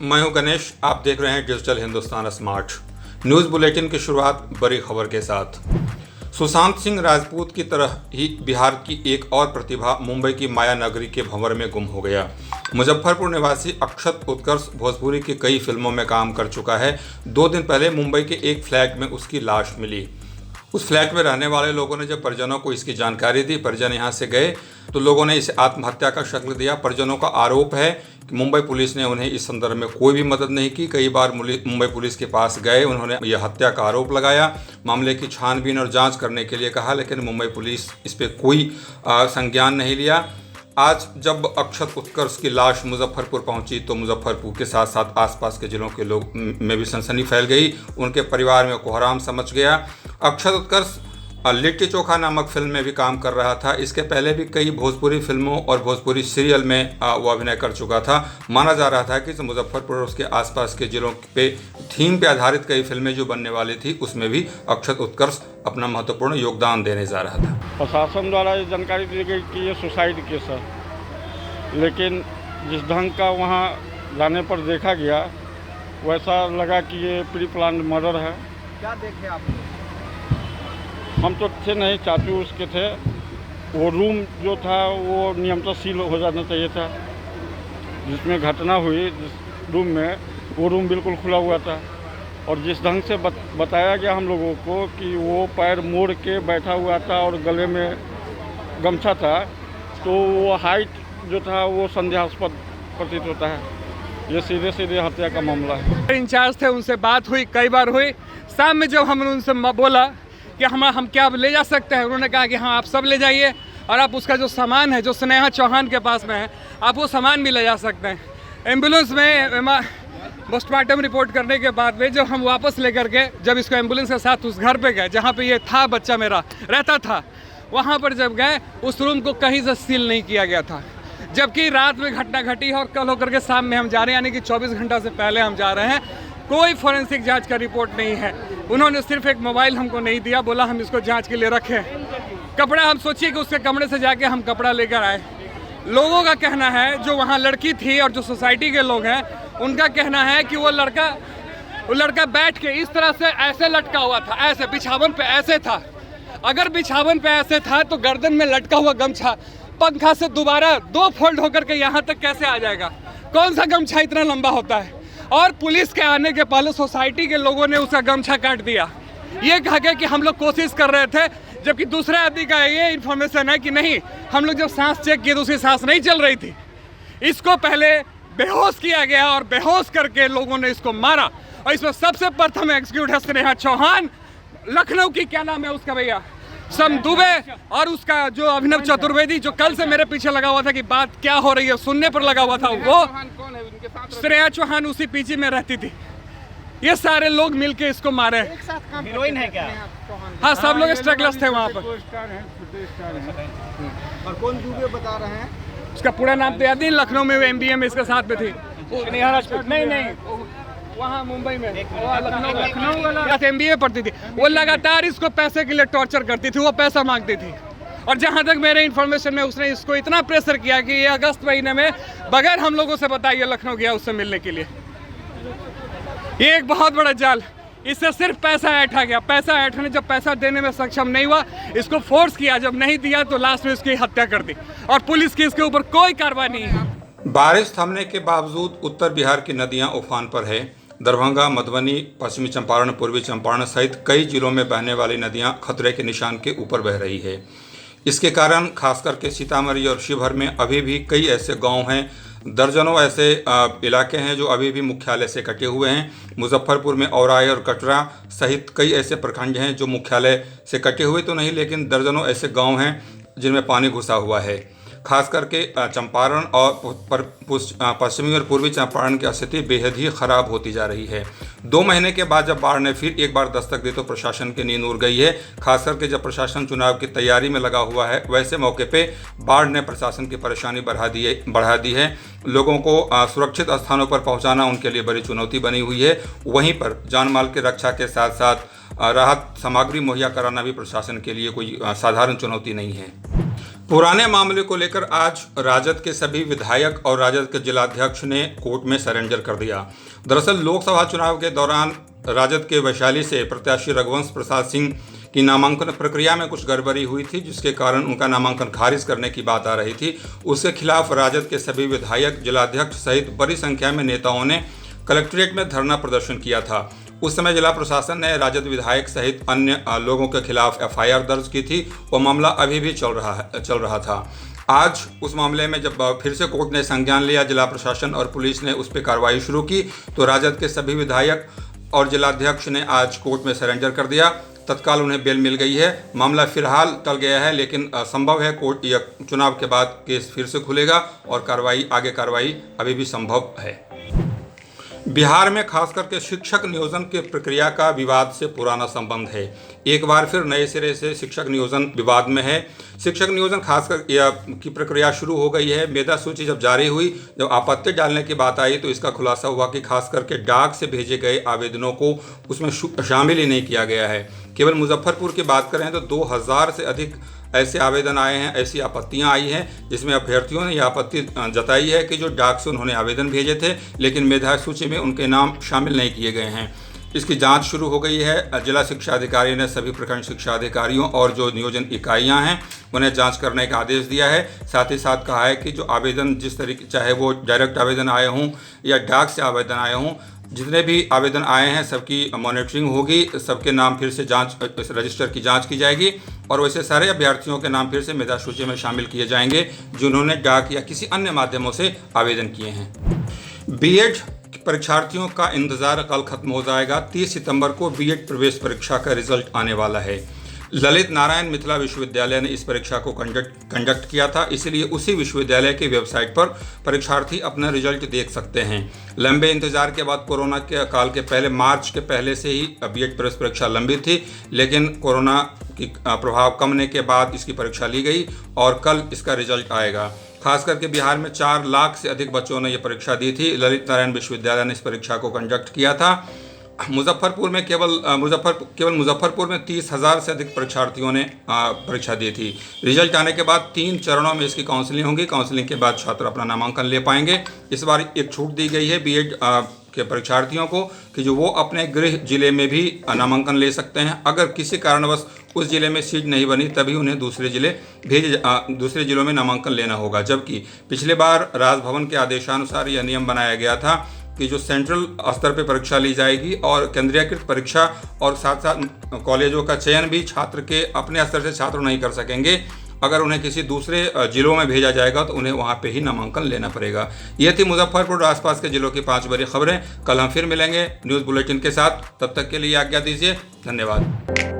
मैं हूं गणेश। आप देख रहे हैं digital Hindustan smart news bulletin की शुरुआत बड़ी खबर के साथ। सुशांत सिंह राजपूत की तरह ही बिहार की एक और प्रतिभा मुंबई की माया नगरी के भंवर में गुम हो गया। मुजफ्फरपुर निवासी अक्षत उत्कर्ष भोजपुरी की कई फिल्मों में काम कर चुका है। 2 दिन पहले मुंबई के एक फ्लैट में उसकी लाश मिली। उस फ्लैट में रहने वाले लोगों ने जब परिजनों को इसकी जानकारी दी, परिजन यहां से गए तो लोगों ने इसे आत्महत्या का शक्ल दिया। परिजनों का आरोप है कि मुंबई पुलिस ने उन्हें इस संदर्भ में कोई भी मदद नहीं की। कई बार मुंबई पुलिस के पास गए, उन्होंने यह हत्या का आरोप लगाया, मामले की छानबीन और जांच करने के लिए कहा, लेकिन मुंबई पुलिस इस पर कोई संज्ञान नहीं लिया। आज जब अक्षत उत्कर्ष की लाश मुजफ्फरपुर पहुंची तो मुजफ्फरपुर के साथ साथ आसपास के जिलों के लोग में भी सनसनी फैल गई। उनके परिवार में कोहराम समझ गया। अक्षत उत्कर्ष लिट्टी चोखा नामक फिल्म में भी काम कर रहा था। इसके पहले भी कई भोजपुरी फिल्मों और भोजपुरी सीरियल में वो अभिनय कर चुका था। माना जा रहा था कि मुजफ्फरपुर और उसके आसपास के जिलों पे थीम पे आधारित कई फिल्में जो बनने वाली थी, उसमें भी अक्षत उत्कर्ष अपना महत्वपूर्ण योगदान देने जा रहा था। प्रशासन द्वारा ये जानकारी दी गई कि ये सुसाइड केस है, लेकिन जिस ढंग का वहाँ जाने पर देखा गया वैसा लगा कि ये प्री प्लान मर्डर है। क्या देखे आप? हम तो थे नहीं, चाचू उसके थे। वो रूम जो था वो नियमतः सील हो जाना चाहिए था। जिसमें घटना हुई जिस रूम में, वो रूम बिल्कुल खुला हुआ था। और जिस ढंग से बताया गया हम लोगों को कि वो पैर मोड़ के बैठा हुआ था और गले में गमछा था, तो वो हाइट जो था वो संदेहास्पद प्रतीत होता है। ये सीधे सीधे हत्या का मामला है। इंचार्ज थे, उनसे बात हुई, कई बार हुई। शाम में जब हमने उनसे बोला कि हम क्या ले जा सकते हैं, उन्होंने कहा कि हाँ आप सब ले जाइए और आप उसका जो सामान है जो स्नेहा चौहान के पास में है, आप वो सामान भी ले जा सकते हैं। एम्बुलेंस में पोस्टमार्टम रिपोर्ट करने के बाद में जब हम वापस लेकर के जब इसको एम्बुलेंस के साथ उस घर पे गए जहाँ पे ये था, बच्चा मेरा रहता था, वहाँ पर जब गए उस रूम को कहीं से सील नहीं किया गया था। जबकि रात में घटना घटी है और कल होकर के शाम में हम जा रहे हैं, यानी कि 24 घंटा से पहले हम जा रहे हैं। कोई फॉरेंसिक जांच का रिपोर्ट नहीं है। उन्होंने सिर्फ एक मोबाइल हमको नहीं दिया, बोला हम इसको जांच के लिए रखें। कपड़ा, हम सोचिए कि उसके कमरे से जाके हम कपड़ा लेकर आए। लोगों का कहना है, जो वहाँ लड़की थी और जो सोसाइटी के लोग हैं, उनका कहना है कि वो लड़का बैठ के इस तरह से ऐसे लटका हुआ था, ऐसे बिछावन पे ऐसे था। अगर बिछावन पे ऐसे था तो गर्दन में लटका हुआ गमछा पंखा से दोबारा 2 फोल्ड होकर के यहाँ तक कैसे आ जाएगा? कौन सा गमछा इतना लंबा होता है? और पुलिस के आने के पहले सोसाइटी के लोगों ने उसका गमछा काट दिया। ये कहा गया कि हम लोग कोशिश कर रहे थे, जबकि दूसरे आदमी का ये इन्फॉर्मेशन है कि नहीं, हम लोग जब सांस चेक किए तो उसकी सांस नहीं चल रही थी। इसको पहले बेहोश किया गया और बेहोश करके लोगों ने इसको मारा। और इसमें सबसे प्रथम एग्जीक्यूट है स्नेहा चौहान, लखनऊ की, क्या नाम है उसका भैया, सम दुबे, और उसका जो अभिनव चतुर्वेदी जो कल से मेरे पीछे लगा हुआ था कि बात क्या हो रही है सुनने पर लगा हुआ था। वो स्नेहा चौहान उसी पीछे में रहती थी। ये सारे लोग मिलके इसको मारे। हीरोइन है क्या? हाँ, सब लोग स्ट्रगलर्स थे वहाँ पर। और कौन दुबे बता रहे हैं? उसका पूरा नाम तो याद नहीं। लखनऊ में MBA में इसके साथ में थी। नहीं, वहाँ मुंबई में लखनऊ वाला MBA पढ़ती थी। वो लगातार इसको पैसे के लिए टॉर्चर करती थी, वो पैसा मांगती थी। और जहाँ तक मेरे इन्फॉर्मेशन में उसने इसको इतना प्रेशर किया कि ये अगस्त महीने में बगैर हम लोगों से बताइए लखनऊ गया उससे मिलने के लिए। ये एक बहुत बड़ा जाल। इससे सिर्फ पैसा ऐठा गया। पैसा ऐठने, जब पैसा देने में सक्षम नहीं हुआ, इसको फोर्स किया, जब नहीं दिया तो लास्ट में इसकी हत्या कर दी। और पुलिस की इसके ऊपर कोई कार्रवाई नहीं है। बारिश थमने के बावजूद उत्तर बिहार की नदियां उफान पर है। दरभंगा, मधुबनी, पश्चिमी चंपारण, पूर्वी चंपारण सहित कई जिलों में बहने वाली नदियां खतरे के निशान के ऊपर बह रही है। इसके कारण खासकर के सीतामढ़ी और शिवहर में अभी भी कई ऐसे गांव हैं, दर्जनों ऐसे इलाके हैं जो अभी भी मुख्यालय से कटे हुए हैं। मुजफ्फरपुर में औराई और कटरा सहित कई ऐसे प्रखंड हैं जो मुख्यालय से कटे हुए तो नहीं, लेकिन दर्जनों ऐसे गांव हैं जिनमें पानी घुसा हुआ है। खास करके चंपारण और पश्चिमी और पूर्वी चंपारण की स्थिति बेहद ही ख़राब होती जा रही है। 2 महीने के बाद जब बाढ़ ने फिर एक बार दस्तक दी तो प्रशासन की नींद उड़ गई है। खास करके जब प्रशासन चुनाव की तैयारी में लगा हुआ है, वैसे मौके पे बाढ़ ने प्रशासन की परेशानी बढ़ा दी है। लोगों को सुरक्षित स्थानों पर पहुँचाना उनके लिए बड़ी चुनौती बनी हुई है। वहीं पर जान माल की रक्षा के साथ साथ राहत सामग्री मुहैया कराना भी प्रशासन के लिए कोई साधारण चुनौती नहीं है। पुराने मामले को लेकर आज राजद के सभी विधायक और राजद के जिलाध्यक्ष ने कोर्ट में सरेंडर कर दिया। दरअसल लोकसभा चुनाव के दौरान राजद के वैशाली से प्रत्याशी रघुवंश प्रसाद सिंह की नामांकन प्रक्रिया में कुछ गड़बड़ी हुई थी, जिसके कारण उनका नामांकन खारिज करने की बात आ रही थी। उसके खिलाफ राजद के सभी विधायक, जिलाध्यक्ष सहित बड़ी संख्या में नेताओं ने कलेक्ट्रेट में धरना प्रदर्शन किया था। उस समय जिला प्रशासन ने राजद विधायक सहित अन्य लोगों के खिलाफ एफआईआर दर्ज की थी। वो मामला अभी भी चल रहा था। आज उस मामले में जब फिर से कोर्ट ने संज्ञान लिया, जिला प्रशासन और पुलिस ने उस पर कार्रवाई शुरू की, तो राजद के सभी विधायक और जिलाध्यक्ष ने आज कोर्ट में सरेंडर कर दिया। तत्काल उन्हें बेल मिल गई है। मामला फिलहाल टल गया है, लेकिन संभव है कोर्ट या चुनाव के बाद केस फिर से खुलेगा और आगे कार्रवाई अभी भी संभव है। बिहार में खास करके शिक्षक नियोजन की प्रक्रिया का विवाद से पुराना संबंध है। एक बार फिर नए सिरे से शिक्षक नियोजन विवाद में है। शिक्षक नियोजन खासकर की प्रक्रिया शुरू हो गई है। मेधा सूची जब जारी हुई, जब आपत्ति डालने की बात आई, तो इसका खुलासा हुआ कि खास करके डाक से भेजे गए आवेदनों को उसमें शामिल ही नहीं किया गया है। केवल मुजफ्फरपुर की बात करें तो 2000 से अधिक ऐसे आवेदन आए हैं, ऐसी आपत्तियां आई हैं, जिसमें अभ्यर्थियों ने यह आपत्ति जताई है कि जो डाक से उन्होंने आवेदन भेजे थे, लेकिन मेधा सूची में उनके नाम शामिल नहीं किए गए हैं। इसकी जांच शुरू हो गई है। जिला शिक्षा अधिकारी ने सभी प्रखंड शिक्षा अधिकारियों और जो नियोजन इकाइयां हैं उन्हें जांच करने का आदेश दिया है। साथ ही साथ कहा है कि जो आवेदन जिस तरीके, चाहे वो डायरेक्ट आवेदन आए हों या डाक से आवेदन आए हों, जितने भी आवेदन आए हैं सबकी मॉनिटरिंग होगी, सबके नाम फिर से रजिस्टर की जांच की जाएगी और वैसे सारे अभ्यर्थियों के नाम फिर से मेधा सूची में शामिल किए जाएंगे जिन्होंने डाक या किसी अन्य माध्यमों से आवेदन किए हैं। बीएड परीक्षार्थियों का इंतजार कल खत्म हो जाएगा। 30 सितंबर को बीएड प्रवेश परीक्षा का रिजल्ट आने वाला है। ललित नारायण मिथिला विश्वविद्यालय ने इस परीक्षा को कंडक्ट किया था, इसलिए उसी विश्वविद्यालय की वेबसाइट पर परीक्षार्थी अपना रिजल्ट देख सकते हैं। लंबे इंतजार के बाद कोरोना के काल के पहले, मार्च के पहले से ही बीएड प्रवेश परीक्षा लंबित थी, लेकिन कोरोना की प्रभाव कमने के बाद इसकी परीक्षा ली गई और कल इसका रिजल्ट आएगा। खास करके बिहार में 4 लाख से अधिक बच्चों ने यह परीक्षा दी थी। ललित नारायण विश्वविद्यालय ने इस परीक्षा को कंडक्ट किया था। मुजफ्फरपुर में केवल मुजफ्फरपुर में 30,000 से अधिक परीक्षार्थियों ने परीक्षा दी थी। रिजल्ट आने के बाद 3 चरणों में इसकी काउंसलिंग होगी। काउंसलिंग के बाद छात्र अपना नामांकन ले पाएंगे। इस बार एक छूट दी गई है बीएड के परीक्षार्थियों को कि जो वो अपने गृह जिले में भी नामांकन ले सकते हैं। अगर किसी कारणवश उस जिले में सीट नहीं बनी, तभी उन्हें दूसरे जिलों में नामांकन लेना होगा। जबकि पिछले बार राजभवन के आदेशानुसार यह नियम बनाया गया था कि जो सेंट्रल स्तर पर परीक्षा ली जाएगी और केंद्रीयकृत परीक्षा और साथ साथ कॉलेजों का चयन भी छात्र के अपने स्तर से छात्र नहीं कर सकेंगे। अगर उन्हें किसी दूसरे जिलों में भेजा जाएगा तो उन्हें वहां पे ही नामांकन लेना पड़ेगा। ये थी मुजफ्फरपुर और आसपास के जिलों की 5 बड़ी खबरें। कल हम फिर मिलेंगे न्यूज़ बुलेटिन के साथ। तब तक के लिए आज्ञा दीजिए। धन्यवाद।